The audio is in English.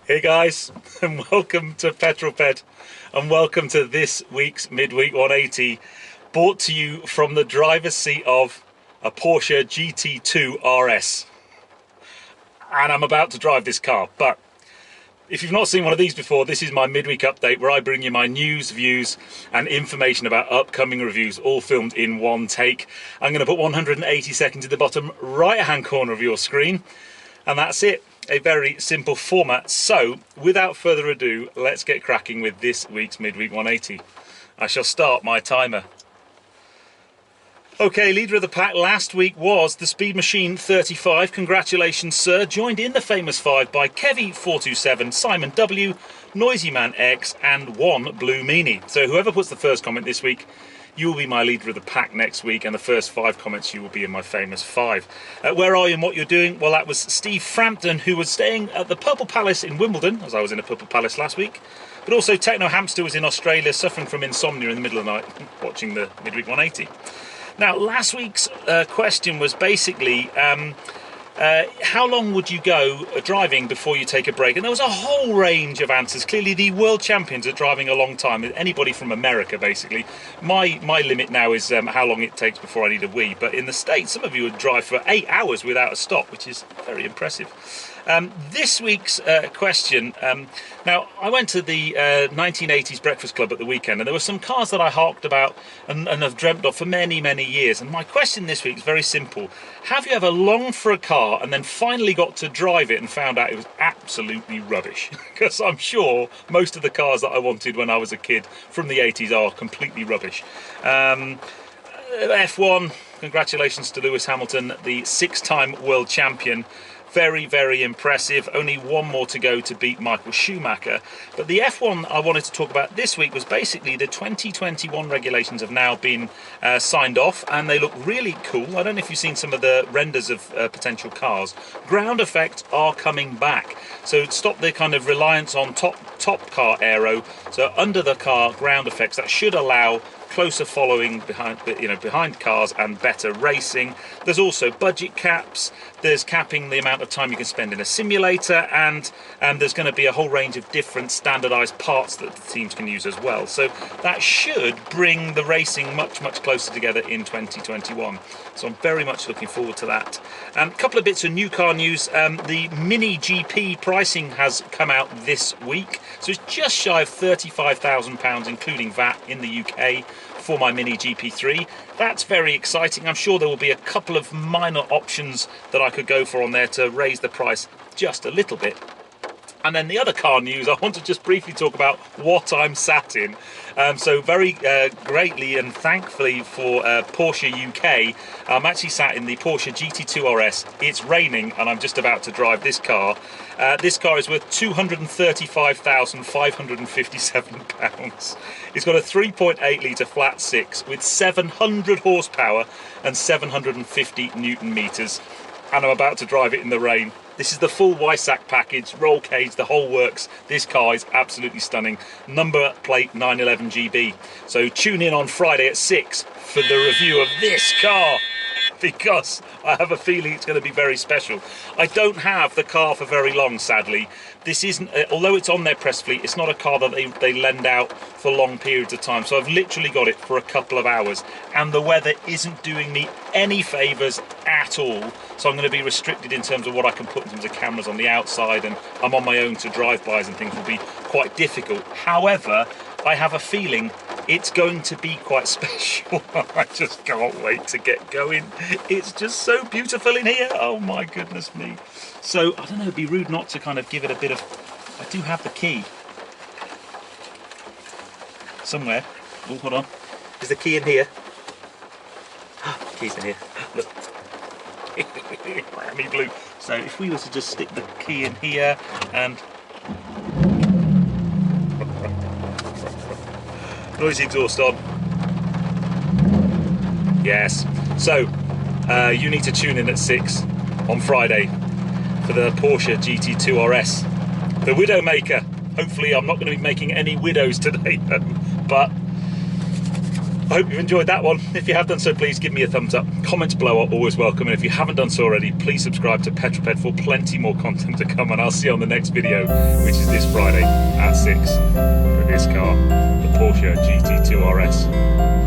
Hey guys, and welcome to Petrol Ped, and welcome to this week's Midweek 180, brought to you from the driver's seat of a Porsche GT2 RS. And I'm about to drive this car, but if you've not seen one of these before, this is my midweek update where I bring you my news, views and information about upcoming reviews, all filmed in one take. I'm going to put 180 seconds at the bottom right hand corner of your screen, and that's it. A very simple format. So without further ado, let's get cracking with this week's Midweek 180. I shall start my timer. Okay, leader of the pack last week was the Speed Machine 35. Congratulations, sir. Joined in the famous five by Kevy427, Simon W, Noisy Man X, and one Blue Meanie. So whoever puts the first comment this week, you will be my leader of the pack next week, and the first 5 comments you will be in my famous 5. Where are you and what you're doing? Well, that was Steve Frampton, who was staying at the Purple Palace in Wimbledon, as I was in a Purple Palace last week. But also Techno Hamster was in Australia, suffering from insomnia in the middle of the night, watching the Midweek 180. Now, last week's question was basically, how long would you go driving before you take a break? And there was a whole range of answers. Clearly, the world champions are driving a long time. Anybody from America, basically. My limit now is how long it takes before I need a wee. But in the States, some of you would drive for 8 hours without a stop, which is very impressive. This week's question, now I went to the 1980s Breakfast Club at the weekend, and there were some cars that I harked about and have dreamt of for many, many years. And my question this week is very simple. Have you ever longed for a car and then finally got to drive it and found out it was absolutely rubbish? Because I'm sure most of the cars that I wanted when I was a kid from the 80s are completely rubbish. F1, congratulations to Lewis Hamilton, the 6-time world champion. Very, very impressive. Only one more to go to beat Michael Schumacher. But the F1 I wanted to talk about this week was basically the 2021 regulations have now been signed off, and they look really cool. I don't know if you've seen some of the renders of potential cars. Ground effects are coming back. So stop the kind of reliance on top car aero. So under the car ground effects, that should allow closer following behind cars and better racing. There's also budget caps. There's capping the amount of time you can spend in a simulator, and there's going to be a whole range of different standardized parts that the teams can use as well. So that should bring the racing much closer together in 2021. So I'm very much looking forward to that. A couple of bits of new car news. The Mini GP pricing has come out this week, so it's just shy of £35,000 including VAT in the UK for my Mini GP3. That's very exciting. I'm sure there will be a couple of minor options that I could go for on there to raise the price just a little bit. And then the other car news, I want to just briefly talk about what I'm sat in. So very greatly and thankfully for Porsche UK, I'm actually sat in the Porsche GT2 RS. It's raining and I'm just about to drive this car. This car is worth £235,557. It's got a 3.8 litre flat 6 with 700 horsepower and 750 Newton meters. And I'm about to drive it in the rain. This is the full Weissach package, roll cage, the whole works. This car is absolutely stunning. Number plate 911GB. So tune in on Friday at 6 for the review of this car, because I have a feeling it's going to be very special. I don't have the car for very long, sadly. This isn't, although it's on their press fleet, it's not a car that they lend out for long periods of time. So I've literally got it for a couple of hours, and the weather isn't doing me any favours at all. So I'm going to be restricted in terms of what I can put in terms of cameras on the outside, and I'm on my own, to drive-bys and things will be quite difficult. However, I have a feeling it's going to be quite special. I just can't wait to get going. It's just so beautiful in here. Oh my goodness me. So I don't know, it'd be rude not to kind of give it a bit of... I do have the key somewhere. Oh, hold on. Is the key in here? The key's in here. Look. Miami blue. So if we were to just stick the key in here and... noisy exhaust on. Yes. So you need to tune in at 6 on Friday for the Porsche GT2 RS, the Widowmaker. Hopefully I'm not going to be making any widows today, but I hope you've enjoyed that one. If you have done so, please give me a thumbs up. Comments below are always welcome, and if you haven't done so already, please subscribe to Petrol for plenty more content to come, and I'll see you on the next video, which is this Friday at 6 for this car, the Porsche GT2 RS.